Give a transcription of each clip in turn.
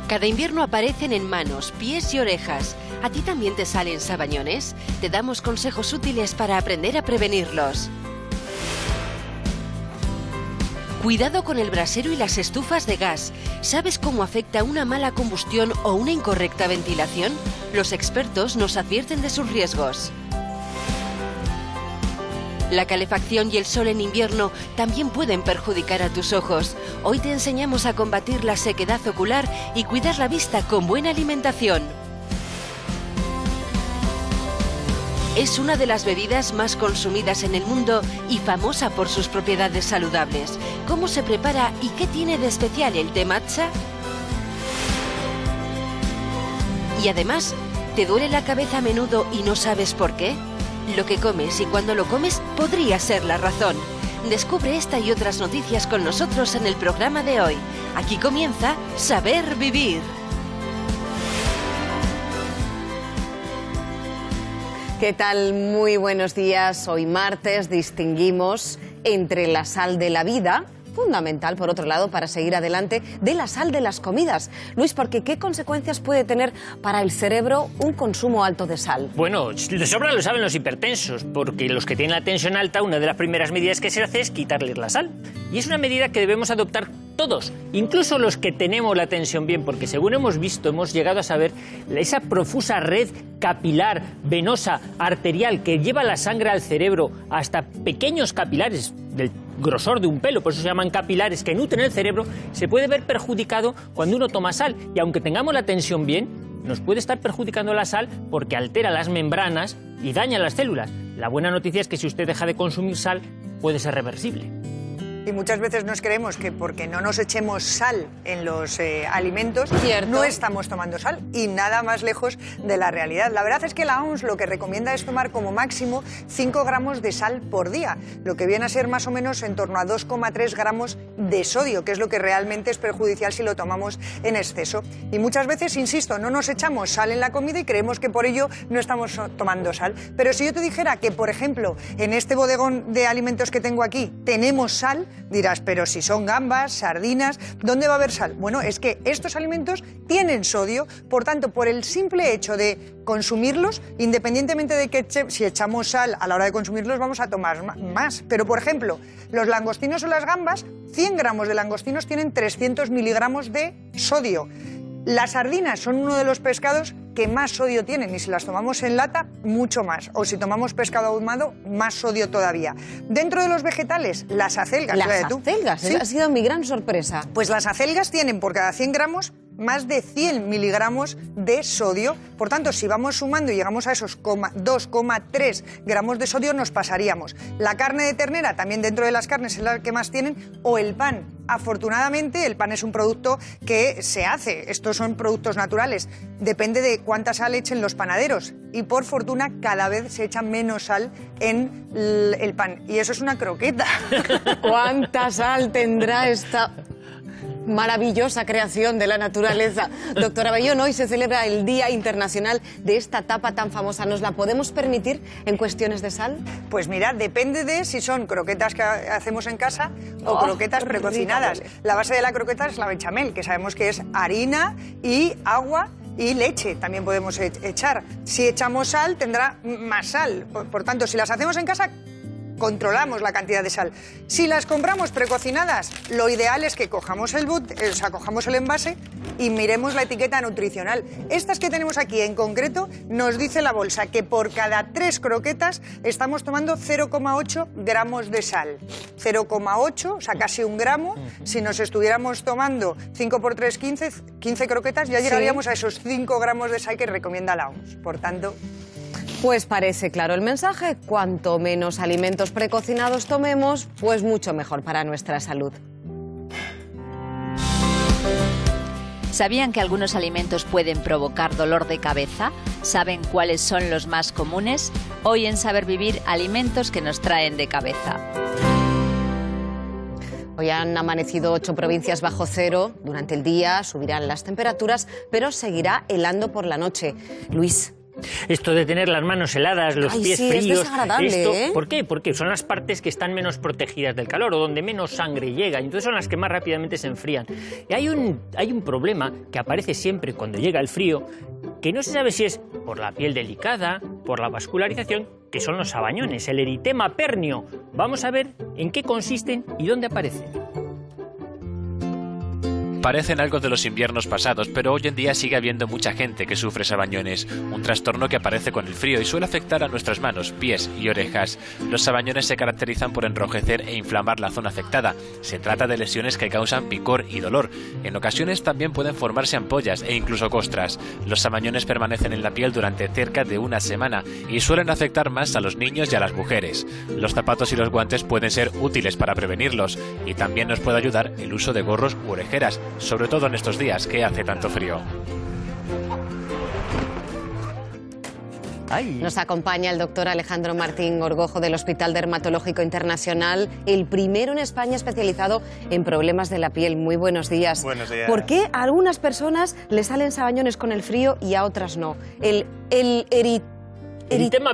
Cada invierno aparecen en manos, pies y orejas. ¿A ti también te salen sabañones? Te damos consejos útiles para aprender a prevenirlos. Cuidado con el brasero y las estufas de gas. ¿Sabes cómo afecta una mala combustión o una incorrecta ventilación? Los expertos nos advierten de sus riesgos. La calefacción y el sol en invierno también pueden perjudicar a tus ojos. Hoy te enseñamos a combatir la sequedad ocular y cuidar la vista con buena alimentación. Es una de las bebidas más consumidas en el mundo y famosa por sus propiedades saludables. ¿Cómo se prepara y qué tiene de especial el té matcha? Y además, ¿te duele la cabeza a menudo y no sabes por qué? Lo que comes y cuando lo comes podría ser la razón. Descubre esta y otras noticias con nosotros en el programa de hoy. Aquí comienza Saber Vivir. ¿Qué tal? Muy buenos días. Hoy martes distinguimos entre la sal de la vida, fundamental, por otro lado, para seguir adelante, de la sal de las comidas. Luis, porque ¿qué consecuencias puede tener para el cerebro un consumo alto de sal? Bueno, de sobra lo saben los hipertensos, porque los que tienen la tensión alta, una de las primeras medidas que se hace es quitarles la sal. Y es una medida que debemos adoptar todos, incluso los que tenemos la tensión bien, porque según hemos visto, hemos llegado a saber esa profusa red capilar, venosa, arterial, que lleva la sangre al cerebro hasta pequeños capilares del grosor de un pelo, por eso se llaman capilares, que nutren el cerebro, se puede ver perjudicado cuando uno toma sal. Y aunque tengamos la tensión bien, nos puede estar perjudicando la sal porque altera las membranas y daña las células. La buena noticia es que si usted deja de consumir sal, puede ser reversible. Y muchas veces nos creemos que porque no nos echemos sal en los alimentos, ¿Cierto? No estamos tomando sal, y nada más lejos de la realidad. La verdad es que la OMS lo que recomienda es tomar como máximo 5 gramos de sal por día, lo que viene a ser más o menos en torno a 2,3 gramos de sodio, que es lo que realmente es perjudicial si lo tomamos en exceso. Y muchas veces, insisto, no nos echamos sal en la comida y creemos que por ello no estamos tomando sal. Pero si yo te dijera que, por ejemplo, en este bodegón de alimentos que tengo aquí tenemos sal, dirás, pero si son gambas, sardinas, ¿dónde va a haber sal? Bueno, es que estos alimentos tienen sodio, por tanto, por el simple hecho de consumirlos, independientemente de que si echamos sal a la hora de consumirlos, vamos a tomar más. Pero, por ejemplo, los langostinos o las gambas, 100 gramos de langostinos tienen 300 miligramos de sodio. Las sardinas son uno de los pescados que más sodio tienen, y si las tomamos en lata, mucho más. O si tomamos pescado ahumado, más sodio todavía. Dentro de los vegetales, las acelgas. Las acelgas, ¿Sí? Esa ha sido mi gran sorpresa. Pues las acelgas tienen por cada 100 gramos más de 100 miligramos de sodio. Por tanto, si vamos sumando y llegamos a esos 2,3 gramos de sodio, nos pasaríamos. La carne de ternera, también dentro de las carnes, es la que más tienen, o el pan. Afortunadamente, el pan es un producto que se hace. Estos son productos naturales. Depende de cuánta sal echen los panaderos. Y por fortuna, cada vez se echa menos sal en el pan. Y eso es una croqueta. ¿Cuánta sal tendrá esta maravillosa creación de la naturaleza? Doctora Bayón, hoy se celebra el Día Internacional de esta tapa tan famosa. ¿Nos la podemos permitir en cuestiones de sal? Pues mira, depende de si son croquetas que hacemos en casa o croquetas precocinadas. La base de la croqueta es la bechamel, que sabemos que es harina y agua y leche también podemos echar. Si echamos sal, tendrá más sal. Por tanto, si las hacemos en casa, controlamos la cantidad de sal. Si las compramos precocinadas, lo ideal es que cojamos cojamos el envase y miremos la etiqueta nutricional. Estas que tenemos aquí en concreto, nos dice la bolsa que por cada 3 croquetas estamos tomando 0,8 gramos de sal. 0,8, o sea, casi 1 gramo. Si nos estuviéramos tomando 5 por 3, 15 croquetas, ya llegaríamos a esos 5 gramos de sal que recomienda la OMS. Por tanto, pues parece claro el mensaje. Cuanto menos alimentos precocinados tomemos, pues mucho mejor para nuestra salud. ¿Sabían que algunos alimentos pueden provocar dolor de cabeza? ¿Saben cuáles son los más comunes? Hoy en Saber Vivir, alimentos que nos traen de cabeza. Hoy han amanecido 8 provincias bajo cero. Durante el día subirán las temperaturas, pero seguirá helando por la noche. Luis, Esto de tener las manos heladas, los pies sí, fríos... es desagradable, ¿eh? ¿Por qué? Porque son las partes que están menos protegidas del calor o donde menos sangre llega, y entonces son las que más rápidamente se enfrían. Y hay un problema que aparece siempre cuando llega el frío, que no se sabe si es por la piel delicada, por la vascularización, que son los sabañones, el eritema pernio. Vamos a ver en qué consisten y dónde aparecen. Parecen algo de los inviernos pasados, pero hoy en día sigue habiendo mucha gente que sufre sabañones, un trastorno que aparece con el frío y suele afectar a nuestras manos, pies y orejas. Los sabañones se caracterizan por enrojecer e inflamar la zona afectada. Se trata de lesiones que causan picor y dolor. En ocasiones también pueden formarse ampollas e incluso costras. Los sabañones permanecen en la piel durante cerca de una semana y suelen afectar más a los niños y a las mujeres. Los zapatos y los guantes pueden ser útiles para prevenirlos, y también nos puede ayudar el uso de gorros u orejeras, sobre todo en estos días que hace tanto frío. Nos acompaña el doctor Alejandro Martín Orgojo del Hospital Dermatológico Internacional, el primero en España especializado en problemas de la piel. Muy buenos días. Buenos días. ¿Por qué a algunas personas les salen sabañones con el frío y a otras no? Eritema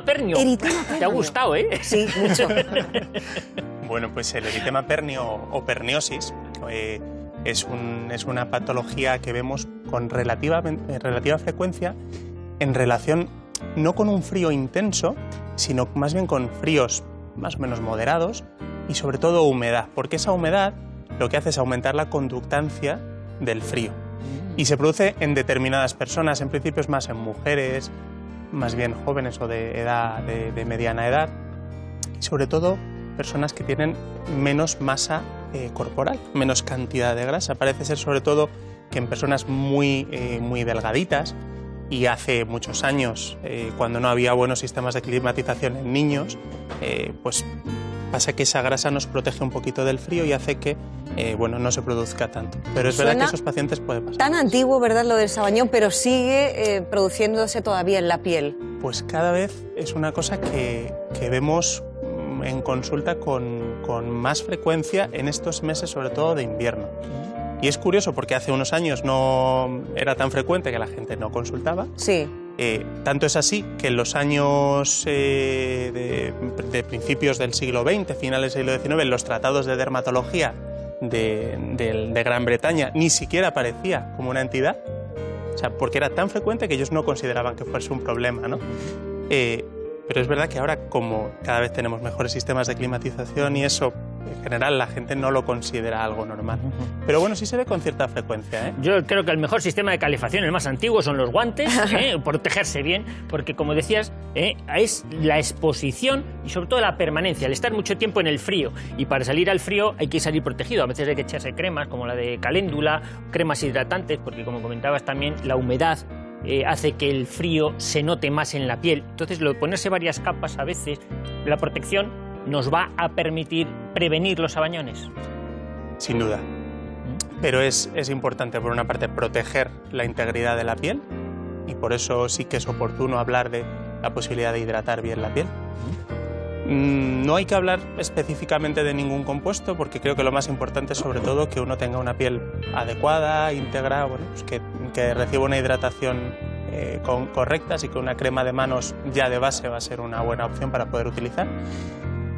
pernio. Eritema pernio. Te ha gustado, ¿eh? Sí, mucho. Bueno, pues el eritema pernio o perniosis es una patología que vemos con relativa frecuencia en relación no con un frío intenso, sino más bien con fríos más o menos moderados y sobre todo humedad, porque esa humedad lo que hace es aumentar la conductancia del frío. Y se produce en determinadas personas, en principio es más en mujeres, más bien jóvenes o de mediana edad, y sobre todo personas que tienen menos masa corporal, menos cantidad de grasa. Parece ser sobre todo que en personas muy delgaditas, y hace muchos años, cuando no había buenos sistemas de climatización en niños, pues pasa que esa grasa nos protege un poquito del frío y hace que no se produzca tanto. Pero es verdad que esos pacientes puede pasar. Tan antiguo, ¿verdad?, lo del sabañón, pero sigue produciéndose todavía en la piel. Pues cada vez es una cosa que vemos en consulta con más frecuencia en estos meses, sobre todo de invierno. Y es curioso porque hace unos años no era tan frecuente que la gente no consultaba. Sí. Tanto es así que en los años de principios del siglo XX, finales del siglo XIX, en los tratados de dermatología de Gran Bretaña ni siquiera aparecía como una entidad, o sea, porque era tan frecuente que ellos no consideraban que fuese un problema, ¿no? Pero es verdad que ahora, como cada vez tenemos mejores sistemas de climatización y eso, en general la gente no lo considera algo normal. Pero bueno, sí se ve con cierta frecuencia, ¿eh? Yo creo que el mejor sistema de calefacción, el más antiguo, son los guantes, protegerse bien, porque como decías, es la exposición y sobre todo la permanencia, el estar mucho tiempo en el frío. Y para salir al frío hay que salir protegido. A veces hay que echarse cremas, como la de caléndula, cremas hidratantes, porque como comentabas también, la humedad hace que el frío se note más en la piel. Entonces, lo de ponerse varias capas a veces, la protección nos va a permitir prevenir los sabañones. Sin duda. Pero es importante, por una parte, proteger la integridad de la piel, y por eso sí que es oportuno hablar de la posibilidad de hidratar bien la piel. No hay que hablar específicamente de ningún compuesto, porque creo que lo más importante es sobre todo que uno tenga una piel adecuada, íntegra, pues que reciba una hidratación correcta, así que una crema de manos ya de base va a ser una buena opción para poder utilizar.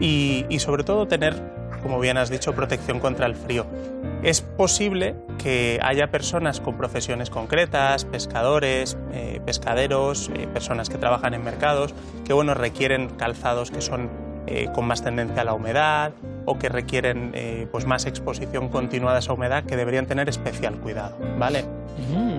Y sobre todo tener, como bien has dicho, protección contra el frío. Es posible que haya personas con profesiones concretas, pescadores, pescaderos, personas que trabajan en mercados, que requieren calzados que son con más tendencia a la humedad o que requieren pues más exposición continuada a esa humedad, que deberían tener especial cuidado, ¿vale?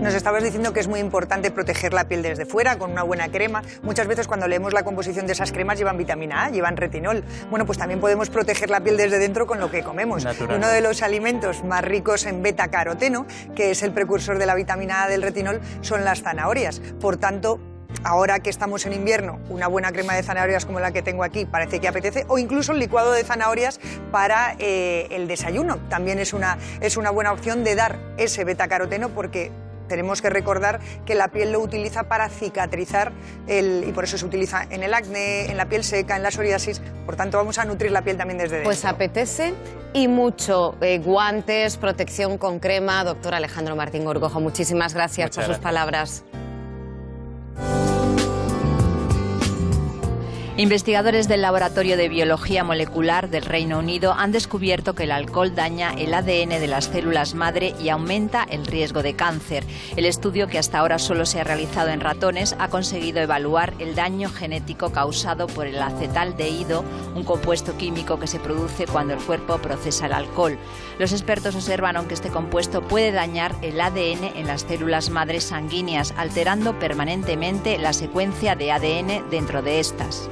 Nos estabas diciendo que es muy importante proteger la piel desde fuera con una buena crema. Muchas veces cuando leemos la composición de esas cremas llevan vitamina A, llevan retinol. Bueno, pues también podemos proteger la piel desde dentro con lo que comemos. Uno de los alimentos más ricos en beta-caroteno, que es el precursor de la vitamina A del retinol, son las zanahorias. Por tanto, ahora que estamos en invierno, una buena crema de zanahorias como la que tengo aquí parece que apetece, o incluso el licuado de zanahorias para el desayuno. También es una buena opción de dar ese betacaroteno, porque tenemos que recordar que la piel lo utiliza para cicatrizar, y por eso se utiliza en el acné, en la piel seca, en la psoriasis. Por tanto, vamos a nutrir la piel también desde dentro. Pues apetece y mucho. Guantes, protección con crema. Doctor Alejandro Martín Orgojo, muchísimas gracias por sus palabras. Investigadores del Laboratorio de Biología Molecular del Reino Unido han descubierto que el alcohol daña el ADN de las células madre y aumenta el riesgo de cáncer. El estudio, que hasta ahora solo se ha realizado en ratones, ha conseguido evaluar el daño genético causado por el acetaldehído, un compuesto químico que se produce cuando el cuerpo procesa el alcohol. Los expertos observaron que este compuesto puede dañar el ADN en las células madres sanguíneas, alterando permanentemente la secuencia de ADN dentro de estas.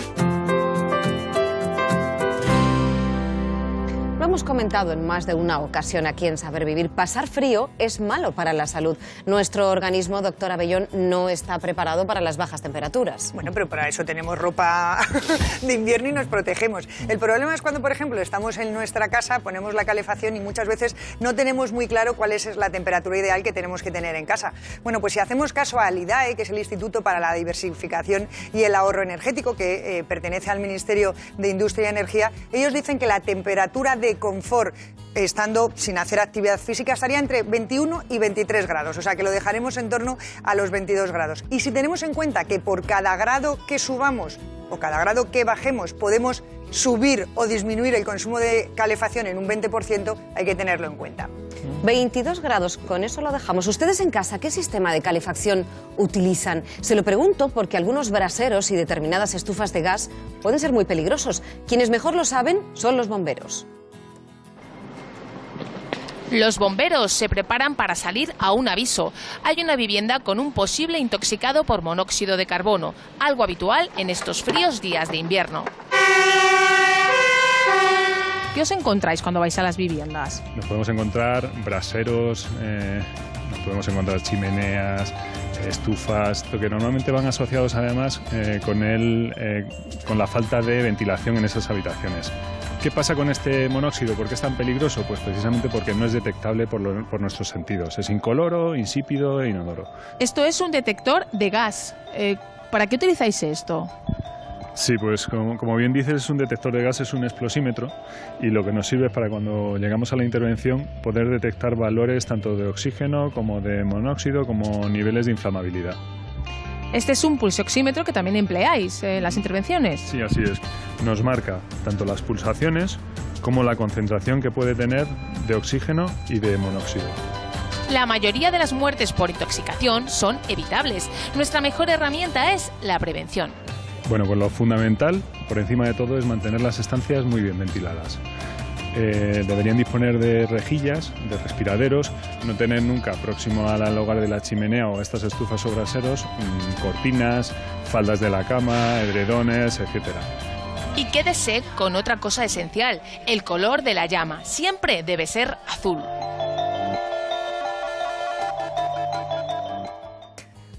Lo hemos comentado en más de una ocasión aquí en Saber Vivir. Pasar frío es malo para la salud. Nuestro organismo, doctor Abellón, no está preparado para las bajas temperaturas. Bueno, pero para eso tenemos ropa de invierno y nos protegemos. El problema es cuando, por ejemplo, estamos en nuestra casa, ponemos la calefacción y muchas veces no tenemos muy claro cuál es la temperatura ideal que tenemos que tener en casa. Bueno, pues si hacemos caso al IDAE, que es el Instituto para la Diversificación y el Ahorro Energético, que pertenece al Ministerio de Industria y Energía, ellos dicen que la temperatura de confort, estando sin hacer actividad física, estaría entre 21 y 23 grados, o sea que lo dejaremos en torno a los 22 grados. Y si tenemos en cuenta que por cada grado que subamos o cada grado que bajemos podemos subir o disminuir el consumo de calefacción en un 20%, hay que tenerlo en cuenta. 22 grados, con eso lo dejamos. ¿Ustedes en casa qué sistema de calefacción utilizan? Se lo pregunto porque algunos braseros y determinadas estufas de gas pueden ser muy peligrosos. Quienes mejor lo saben son los bomberos. Los bomberos se preparan para salir a un aviso. Hay una vivienda con un posible intoxicado por monóxido de carbono, algo habitual en estos fríos días de invierno. ¿Qué os encontráis cuando vais a las viviendas? Nos podemos encontrar braseros, nos podemos encontrar chimeneas, estufas, lo que normalmente van asociados además con la falta de ventilación en esas habitaciones. ¿Qué pasa con este monóxido? ¿Por qué es tan peligroso? Pues precisamente porque no es detectable por nuestros sentidos. Es incoloro, insípido e inodoro. Esto es un detector de gas. ¿Para qué utilizáis esto? Sí, pues como bien dices, es un detector de gas, es un explosímetro, y lo que nos sirve es para cuando llegamos a la intervención poder detectar valores tanto de oxígeno como de monóxido, como niveles de inflamabilidad. Este es un pulsoxímetro que también empleáis en las intervenciones. Sí, así es. Nos marca tanto las pulsaciones como la concentración que puede tener de oxígeno y de monóxido. La mayoría de las muertes por intoxicación son evitables. Nuestra mejor herramienta es la prevención. Bueno, pues lo fundamental, por encima de todo, es mantener las estancias muy bien ventiladas. Deberían disponer de rejillas, de respiraderos, no tener nunca próximo al hogar de la chimenea o a estas estufas o braseros cortinas, faldas de la cama, edredones, etcétera. Y quédese con otra cosa esencial, el color de la llama. Siempre debe ser azul.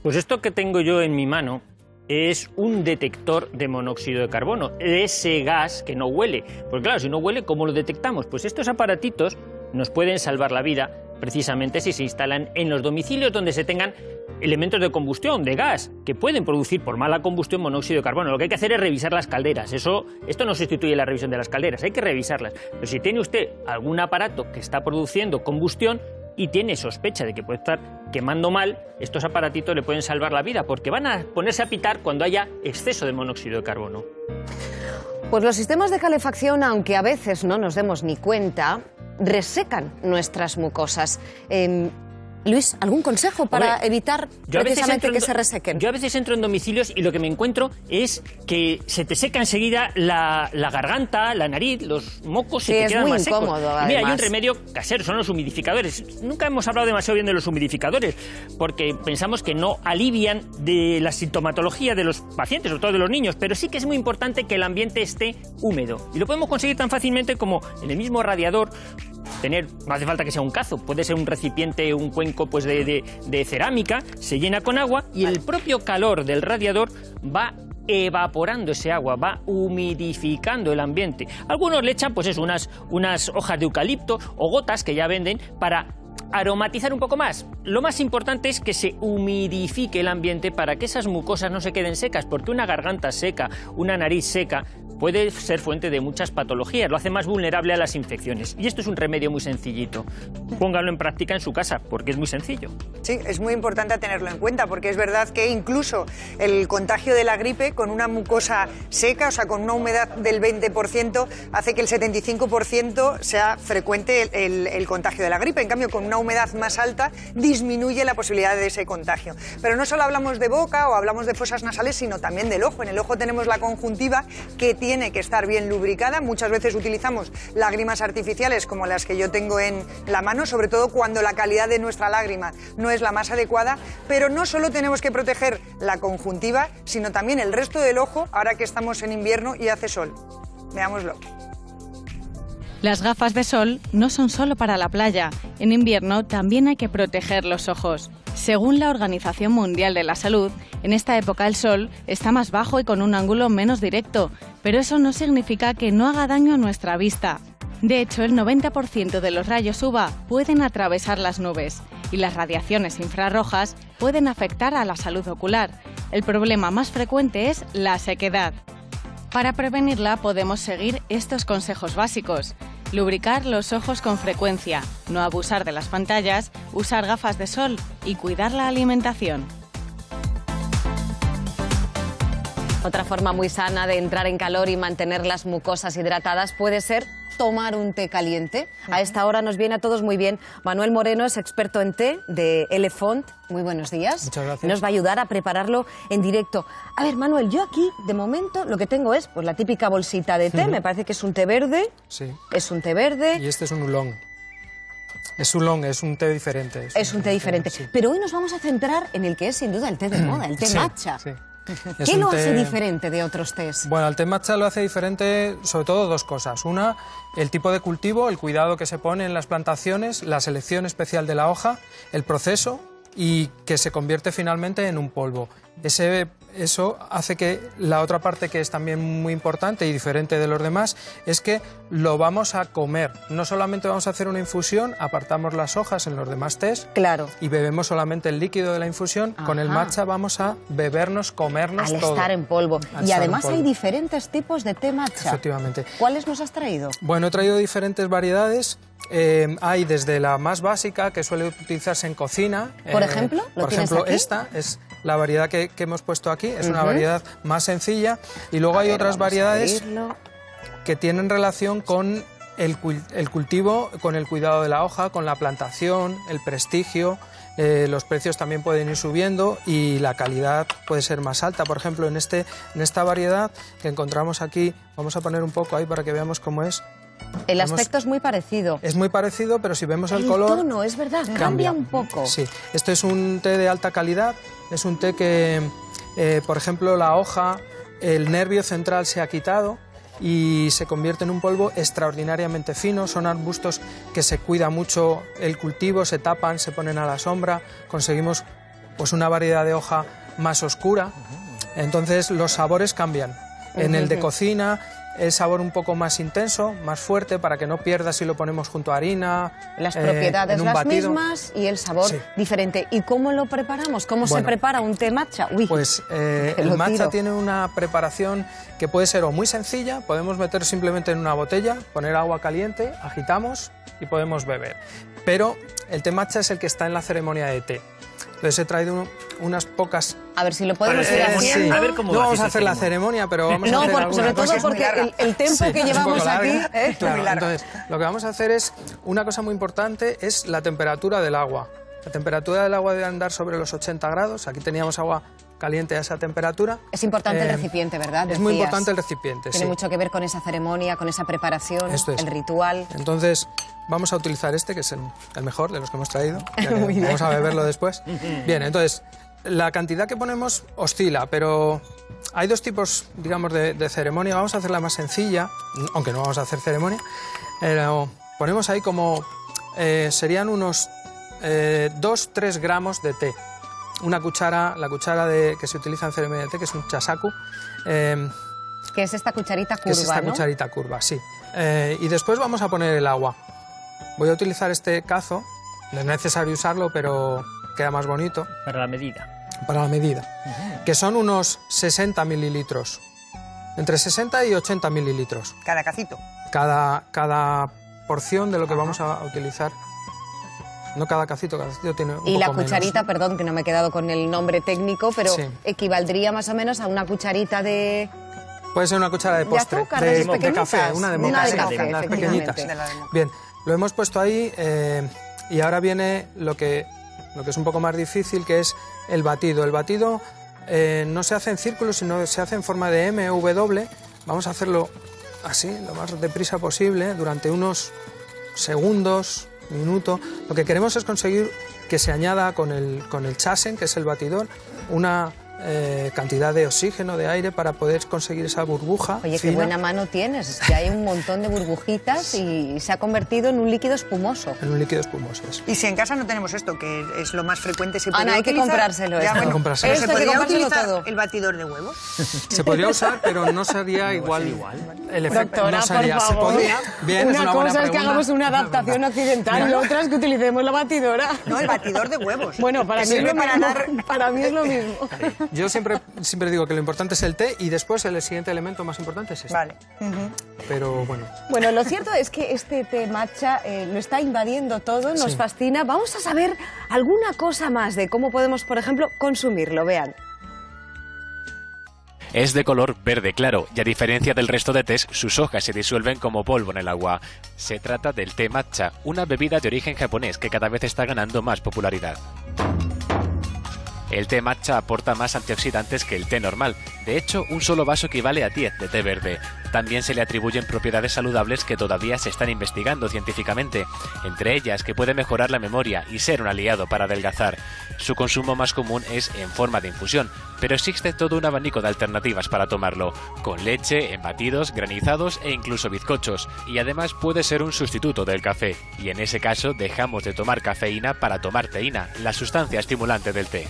Pues esto que tengo yo en mi mano es un detector de monóxido de carbono, ese gas que no huele. Porque claro, si no huele, ¿cómo lo detectamos? Pues estos aparatitos nos pueden salvar la vida precisamente si se instalan en los domicilios donde se tengan elementos de combustión, de gas, que pueden producir por mala combustión monóxido de carbono. Lo que hay que hacer es revisar las calderas. Esto no sustituye la revisión de las calderas, hay que revisarlas. Pero si tiene usted algún aparato que está produciendo combustión y tiene sospecha de que puede estar quemando mal, estos aparatitos le pueden salvar la vida, porque van a ponerse a pitar cuando haya exceso de monóxido de carbono. Pues los sistemas de calefacción, aunque a veces no nos demos ni cuenta, resecan nuestras mucosas. Luis, ¿algún consejo para evitar precisamente que se resequen? Yo a veces entro en domicilios y lo que me encuentro es que se te seca enseguida la garganta, la nariz, los mocos se te quedan más secos. Es muy incómodo, Mira, hay un remedio casero, son los humidificadores. Nunca hemos hablado demasiado bien de los humidificadores, porque pensamos que no alivian de la sintomatología de los pacientes, sobre todo de los niños, pero sí que es muy importante que el ambiente esté húmedo. Y lo podemos conseguir tan fácilmente como en el mismo radiador. No hace falta que sea un cazo, puede ser un recipiente, un cuenco pues de cerámica, se llena con agua y el propio calor del radiador va evaporando ese agua, va humidificando el ambiente. Algunos le echan pues eso, unas hojas de eucalipto o gotas que ya venden para aromatizar un poco más. Lo más importante es que se humidifique el ambiente para que esas mucosas no se queden secas, porque una garganta seca, una nariz seca, puede ser fuente de muchas patologías, lo hace más vulnerable a las infecciones. Y esto es un remedio muy sencillito. Póngalo en práctica en su casa, porque es muy sencillo. Sí, es muy importante tenerlo en cuenta, porque es verdad que incluso el contagio de la gripe con una mucosa seca, o sea, con una humedad del 20%, hace que el 75% sea frecuente el contagio de la gripe. En cambio, con una humedad más alta, disminuye la posibilidad de ese contagio. Pero no solo hablamos de boca o hablamos de fosas nasales, sino también del ojo. En el ojo tenemos la conjuntiva, que tiene que estar bien lubricada. Muchas veces utilizamos lágrimas artificiales como las que yo tengo en la mano, sobre todo cuando la calidad de nuestra lágrima no es la más adecuada, pero no solo tenemos que proteger la conjuntiva, sino también el resto del ojo, ahora que estamos en invierno y hace sol. Veámoslo. Las gafas de sol no son solo para la playa. En invierno también hay que proteger los ojos. Según la Organización Mundial de la Salud, en esta época el sol está más bajo y con un ángulo menos directo, pero eso no significa que no haga daño a nuestra vista. De hecho, el 90% de los rayos UVA pueden atravesar las nubes y las radiaciones infrarrojas pueden afectar a la salud ocular. El problema más frecuente es la sequedad. Para prevenirla podemos seguir estos consejos básicos. Lubricar los ojos con frecuencia, no abusar de las pantallas, usar gafas de sol y cuidar la alimentación. Otra forma muy sana de entrar en calor y mantener las mucosas hidratadas puede ser tomar un té caliente. A esta hora nos viene a todos muy bien. Manuel Moreno es experto en té de Elefont. Muy buenos días. Muchas gracias. Nos va a ayudar a prepararlo en directo. A ver, Manuel, yo aquí, de momento, lo que tengo es pues, la típica bolsita de té. Me parece que es un té verde. Sí. Es un té verde. Y este es un oolong. Es oolong, es un té diferente. Es un té diferente. Sí. Pero hoy nos vamos a centrar en el que es sin duda el té de moda, el té matcha. Sí. ¿Qué lo hace diferente de otros tés? Bueno, el té matcha lo hace diferente sobre todo dos cosas. Una, el tipo de cultivo, el cuidado que se pone en las plantaciones, la selección especial de la hoja, el proceso y que se convierte finalmente en un polvo. Eso hace que la otra parte que es también muy importante y diferente de los demás es que lo vamos a comer. No solamente vamos a hacer una infusión, apartamos las hojas en los demás tés y bebemos solamente el líquido de la infusión. Ajá. Con el matcha vamos a bebernos, comernos todo. Al estar en polvo. Y además hay diferentes tipos de té matcha. Efectivamente. ¿Cuáles nos has traído? Bueno, he traído diferentes variedades. Hay desde la más básica, que suele utilizarse en cocina. ¿Por ejemplo? Por ejemplo, esta es la variedad que hemos puesto aquí. Es una variedad más sencilla. Y luego hay otras variedades que tienen relación con el cultivo, con el cuidado de la hoja, con la plantación, el prestigio. Los precios también pueden ir subiendo y la calidad puede ser más alta. Por ejemplo, en esta variedad que encontramos aquí, vamos a poner un poco ahí para que veamos cómo es. El aspecto es muy parecido. Es muy parecido, pero si vemos el color... El tono, es verdad, cambia un poco. Sí, este es un té de alta calidad, es un té que, por ejemplo, la hoja, el nervio central se ha quitado y se convierte en un polvo extraordinariamente fino. Son arbustos que se cuida mucho el cultivo, se tapan, se ponen a la sombra, conseguimos pues una variedad de hoja más oscura, entonces los sabores cambian. En el de cocina, el sabor un poco más intenso, más fuerte, para que no pierda si lo ponemos junto a harina. Las propiedades las mismas y el sabor diferente. ¿Y cómo lo preparamos? ¿Cómo se prepara un té matcha? Uy, pues el matcha tiene una preparación que puede ser o muy sencilla, podemos meter simplemente en una botella, poner agua caliente, agitamos y podemos beber. Pero el té matcha es el que está en la ceremonia de té. Entonces he traído unas pocas... A ver si lo podemos ir haciendo. A ver cómo no vamos a hacer la ceremonia, pero vamos a hacer alguna sobre todo cosa. porque el tiempo que llevamos aquí es claro, muy largo. Entonces, lo que vamos a hacer es, una cosa muy importante, es la temperatura del agua. La temperatura del agua debe andar sobre los 80 grados. Aquí teníamos agua caliente a esa temperatura. Es importante el recipiente, ¿verdad? Es muy importante el recipiente, Tiene mucho que ver con esa ceremonia, con esa preparación, el ritual. Entonces, vamos a utilizar este, que es el mejor de los que hemos traído. Vamos a beberlo después. Bien, entonces, la cantidad que ponemos oscila, pero hay dos tipos, digamos, de ceremonia. Vamos a hacer la más sencilla, aunque no vamos a hacer ceremonia. Pero ponemos ahí como, serían unos 2-3 gramos de té. Una cuchara, la cuchara que se utiliza en ceremonia de té, que es un chasaku. Que es esta cucharita curva, que es esta cucharita curva, sí. Y después vamos a poner el agua. Voy a utilizar este cazo No es necesario usarlo, pero queda más bonito. Para la medida. Para la medida. Que son unos 60 mililitros. Entre 60 y 80 mililitros. Cada cacito. Cada porción de lo que vamos a utilizar. No cada cacito tiene un Y la poco cucharita, menos. perdón, que no me he quedado con el nombre técnico, pero Sí. equivaldría más o menos a una cucharita de... Puede ser una cuchara de postre, azúcar, de pequeñitas. café, una de moca, Una de sí, café, las efectivamente. pequeñitas. Bien, lo hemos puesto ahí y ahora viene lo que es un poco más difícil, que es el batido. El batido no se hace en círculos, sino se hace en forma de M o W. Vamos a hacerlo así, lo más deprisa posible, durante unos segundos, minuto. Lo que queremos es conseguir que se añada con el chasen, que es el batidor, una cantidad de oxígeno, de aire, para poder conseguir esa burbuja. Oye, qué fina. buena mano tienes, es que hay un montón de burbujitas y se ha convertido en un líquido espumoso. En un líquido espumoso, eso. Y si en casa no tenemos esto, que es lo más frecuente, se Ana, podría hay que utilizar... comprárselo Ya, esto. bueno, Comprárselo. pero Esto se hay que podría comprárselo utilizar todo. el batidor de huevos. Se podría usar, pero no sería igual. El efecto Doctora, no sería. por Se favor. podría. Bien, es una buena cosa es que pregunta. hagamos una adaptación occidental y otra es que utilicemos la batidora. No, el batidor de huevos. Bueno, para Que mí, es sirve lo para mismo. dar- Para mí es lo mismo. Yo siempre digo que lo importante es el té y después el siguiente elemento más importante es este. Vale. Pero bueno. Bueno, lo cierto es que este té matcha lo está invadiendo todo, nos Sí. fascina. Vamos a saber alguna cosa más de cómo podemos, por ejemplo, consumirlo. Vean. Es de color verde claro y a diferencia del resto de tés, sus hojas se disuelven como polvo en el agua. Se trata del té matcha, una bebida de origen japonés que cada vez está ganando más popularidad. El té matcha aporta más antioxidantes que el té normal. De hecho, un solo vaso equivale a 10 de té verde. También se le atribuyen propiedades saludables que todavía se están investigando científicamente, entre ellas que puede mejorar la memoria y ser un aliado para adelgazar. Su consumo más común es en forma de infusión, pero existe todo un abanico de alternativas para tomarlo, con leche, en batidos, granizados e incluso bizcochos, y además puede ser un sustituto del café, y en ese caso dejamos de tomar cafeína para tomar teína, la sustancia estimulante del té.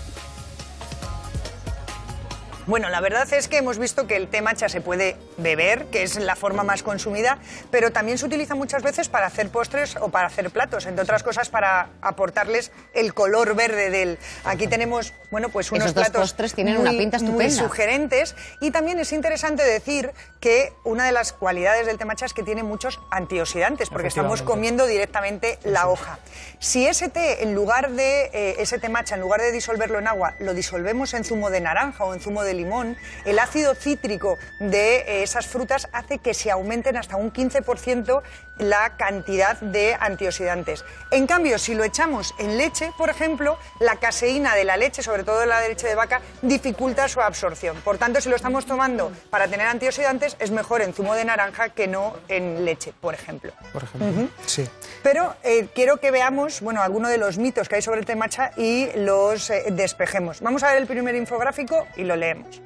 Bueno, la verdad es que hemos visto que el té matcha se puede beber, que es la forma más consumida, pero también se utiliza muchas veces para hacer postres o para hacer platos, entre otras cosas para aportarles el color verde del... Aquí tenemos, bueno, pues unos Esos dos platos postres tienen muy, una pinta muy estupenda. sugerentes, y también es interesante decir que una de las cualidades del té matcha es que tiene muchos antioxidantes, porque estamos comiendo directamente la hoja. Si ese té, en lugar de ese té matcha, en lugar de disolverlo en agua, lo disolvemos en zumo de naranja o en zumo de limón, el ácido cítrico de esas frutas hace que se aumenten hasta un 15% la cantidad de antioxidantes. En cambio, si lo echamos en leche, por ejemplo, la caseína de la leche, sobre todo de la leche de vaca, dificulta su absorción. Por tanto, si lo estamos tomando para tener antioxidantes, es mejor en zumo de naranja que no en leche, por ejemplo. Por ejemplo. Sí. Pero quiero que veamos, bueno, algunos de los mitos que hay sobre el té matcha y los despejemos. Vamos a ver el primer infográfico y lo leemos.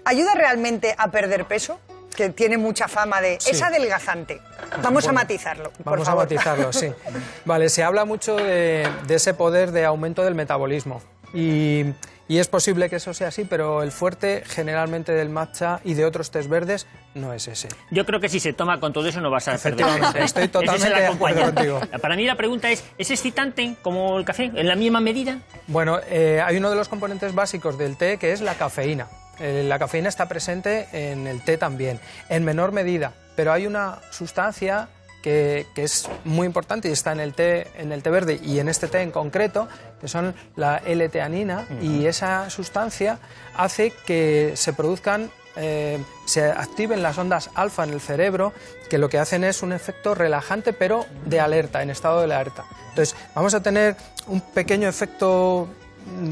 ¿Ayuda realmente a perder peso? Que tiene mucha fama de... Sí. Es adelgazante. Vamos a matizarlo, por Vamos a favor. matizarlo, sí. Vale, se habla mucho de ese poder de aumento del metabolismo. Y es posible que eso sea así, pero el fuerte generalmente del matcha y de otros tés verdes no es ese. Yo creo que si se toma con todo eso no vas a perder Efectivamente, peso. estoy Ese es el totalmente de acuerdo acompañante. contigo. Para mí la pregunta ¿es excitante como el café? ¿En la misma medida? Bueno, hay uno de los componentes básicos del té que es la cafeína. La cafeína está presente en el té también, en menor medida, pero hay una sustancia que es muy importante y está en el té verde y en este té en concreto, que son la L-teanina, y esa sustancia hace que se produzcan, se activen las ondas alfa en el cerebro, que lo que hacen es un efecto relajante pero de alerta, en estado de alerta. Entonces vamos a tener un pequeño efecto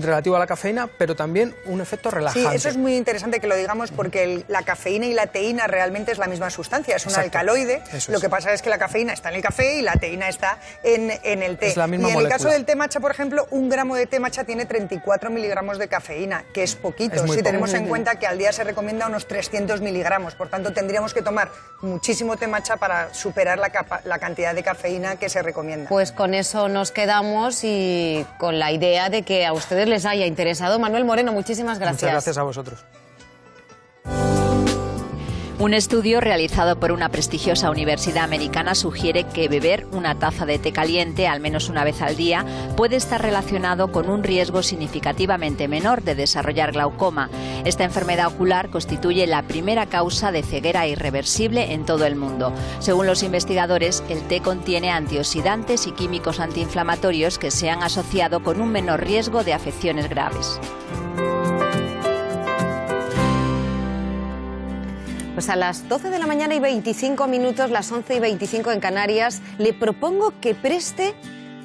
relativo a la cafeína, pero también un efecto relajante. Sí, eso es muy interesante que lo digamos porque la cafeína y la teína realmente es la misma sustancia, es un Exacto. alcaloide. Eso Lo es. que pasa es que la cafeína está en el café y la teína está en el té. Es la misma y en molécula. el caso del té matcha, por ejemplo, 1 gramo de té matcha tiene 34 miligramos de cafeína, que es poquito. Es muy si poco. tenemos en cuenta que al día se recomienda unos 300 miligramos, por tanto tendríamos que tomar muchísimo té matcha para superar la cantidad de cafeína que se recomienda. Pues con eso nos quedamos y con la idea de que a ustedes les haya interesado. Manuel Moreno, muchísimas gracias. Muchas gracias a vosotros. Un estudio realizado por una prestigiosa universidad americana sugiere que beber una taza de té caliente al menos una vez al día puede estar relacionado con un riesgo significativamente menor de desarrollar glaucoma. Esta enfermedad ocular constituye la primera causa de ceguera irreversible en todo el mundo. Según los investigadores, el té contiene antioxidantes y químicos antiinflamatorios que se han asociado con un menor riesgo de afecciones graves. Pues a las 12 de la mañana y 25 minutos, las 11 y 25 en Canarias, le propongo que preste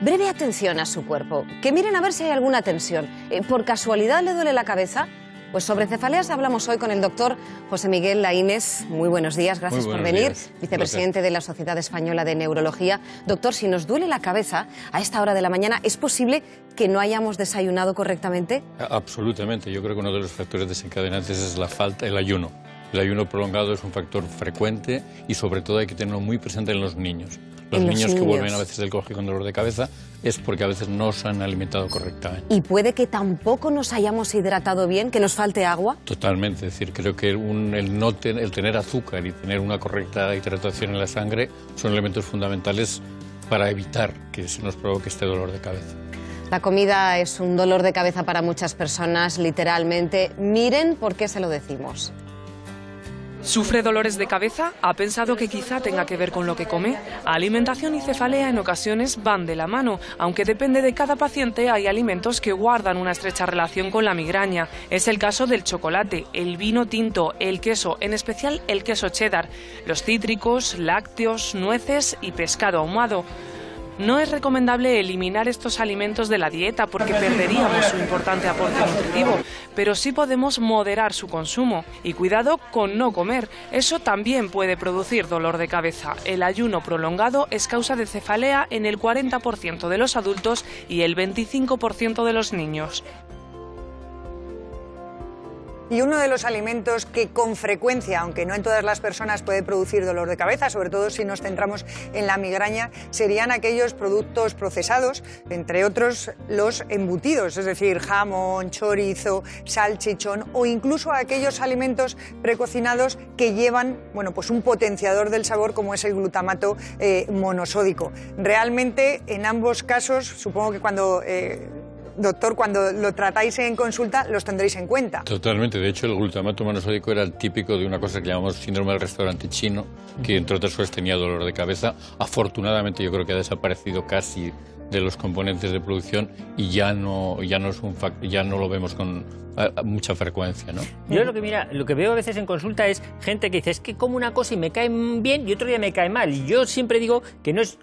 breve atención a su cuerpo, que miren a ver si hay alguna tensión. ¿Por casualidad le duele la cabeza? Pues sobre cefaleas hablamos hoy con el doctor José Miguel Laínez. Muy buenos días, gracias por venir. Vicepresidente de la Sociedad Española de Neurología. Doctor, si nos duele la cabeza a esta hora de la mañana, ¿es posible que no hayamos desayunado correctamente? Absolutamente. Yo creo que uno de los factores desencadenantes es la falta, el ayuno. El ayuno prolongado es un factor frecuente y sobre todo hay que tenerlo muy presente en los niños. Los niños que vuelven a veces del colegio con dolor de cabeza es porque a veces no se han alimentado correctamente. ¿Y puede que tampoco nos hayamos hidratado bien, que nos falte agua? Totalmente, es decir, creo que el tener azúcar y tener una correcta hidratación en la sangre son elementos fundamentales para evitar que se nos provoque este dolor de cabeza. La comida es un dolor de cabeza para muchas personas, literalmente. Miren por qué se lo decimos. ¿Sufre dolores de cabeza? ¿Ha pensado que quizá tenga que ver con lo que come? Alimentación y cefalea en ocasiones van de la mano. Aunque depende de cada paciente, hay alimentos que guardan una estrecha relación con la migraña. Es el caso del chocolate, el vino tinto, el queso, en especial el queso cheddar, los cítricos, lácteos, nueces y pescado ahumado. No es recomendable eliminar estos alimentos de la dieta porque perderíamos su importante aporte nutritivo, pero sí podemos moderar su consumo. Y cuidado con no comer, eso también puede producir dolor de cabeza. El ayuno prolongado es causa de cefalea en el 40% de los adultos y el 25% de los niños. Y uno de los alimentos que con frecuencia, aunque no en todas las personas, puede producir dolor de cabeza, sobre todo si nos centramos en la migraña, serían aquellos productos procesados, entre otros los embutidos, es decir, jamón, chorizo, salchichón o incluso aquellos alimentos precocinados que llevan, bueno, pues un potenciador del sabor como es el glutamato monosódico. Realmente, en ambos casos, supongo que doctor, cuando lo tratáis en consulta, los tendréis en cuenta. Totalmente. De hecho, el glutamato monosódico era el típico de una cosa que llamamos síndrome del restaurante chino, que entre otras cosas tenía dolor de cabeza. Afortunadamente, yo creo que ha desaparecido casi de los componentes de producción y ya no lo vemos con mucha frecuencia, ¿no? Yo lo que veo a veces en consulta es gente que dice, es que como una cosa y me cae bien y otro día me cae mal. Y yo siempre digo que no es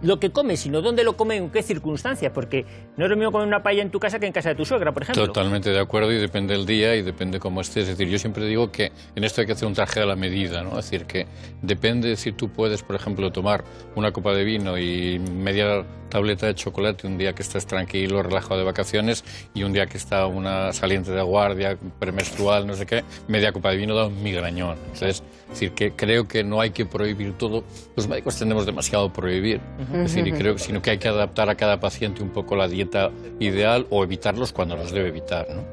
lo que come, sino dónde lo come, en qué circunstancias, porque no es lo mismo comer una paella en tu casa que en casa de tu suegra, por ejemplo. Totalmente de acuerdo, y depende del día y depende cómo estés. Es decir, yo siempre digo que en esto hay que hacer un traje a la medida, ¿no? Es decir, que depende si tú puedes, por ejemplo, tomar una copa de vino y media tableta de chocolate un día que estás tranquilo, relajado de vacaciones, y un día que está una saliente de guardia, premenstrual, no sé qué, media copa de vino da un migrañón. Entonces, es decir, que creo que no hay que prohibir todo. Los médicos tendemos demasiado a prohibir. Es decir, y creo sino que hay que adaptar a cada paciente un poco la dieta ideal o evitarlos cuando los debe evitar, ¿no?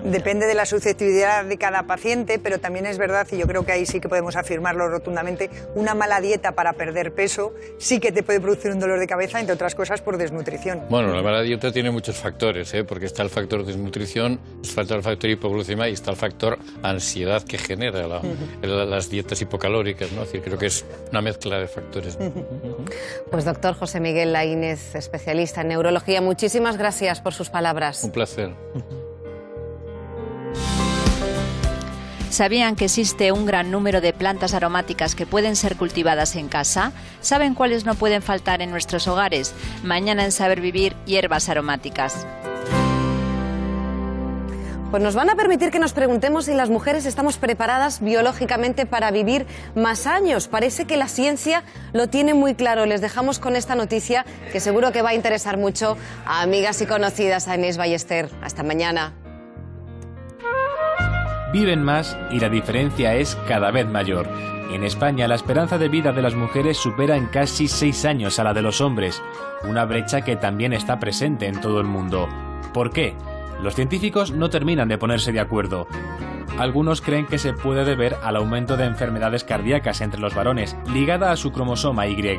Depende de la susceptibilidad de cada paciente, pero también es verdad, y yo creo que ahí sí que podemos afirmarlo rotundamente, una mala dieta para perder peso sí que te puede producir un dolor de cabeza, entre otras cosas por desnutrición. Bueno, la mala dieta tiene muchos factores, porque está el factor desnutrición, está el factor hipoglucemia y está el factor ansiedad que genera las dietas hipocalóricas, ¿no? Es decir, creo que es una mezcla de factores. Pues doctor José Miguel Laínez, especialista en neurología, muchísimas gracias por sus palabras. Un placer. ¿Sabían que existe un gran número de plantas aromáticas que pueden ser cultivadas en casa? ¿Saben cuáles no pueden faltar en nuestros hogares? Mañana en Saber Vivir, hierbas aromáticas. Pues nos van a permitir que nos preguntemos si las mujeres estamos preparadas biológicamente para vivir más años. Parece que la ciencia lo tiene muy claro. Les dejamos con esta noticia que seguro que va a interesar mucho a amigas y conocidas, a Inés Ballester. Hasta mañana. Viven más y la diferencia es cada vez mayor. En España, la esperanza de vida de las mujeres supera en casi 6 años a la de los hombres, una brecha que también está presente en todo el mundo. ¿Por qué? Los científicos no terminan de ponerse de acuerdo. Algunos creen que se puede deber al aumento de enfermedades cardíacas entre los varones, ligada a su cromosoma Y.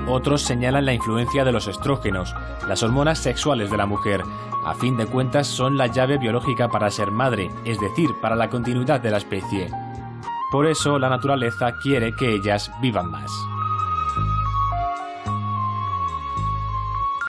Otros señalan la influencia de los estrógenos, las hormonas sexuales de la mujer. A fin de cuentas, son la llave biológica para ser madre, es decir, para la continuidad de la especie. Por eso, la naturaleza quiere que ellas vivan más.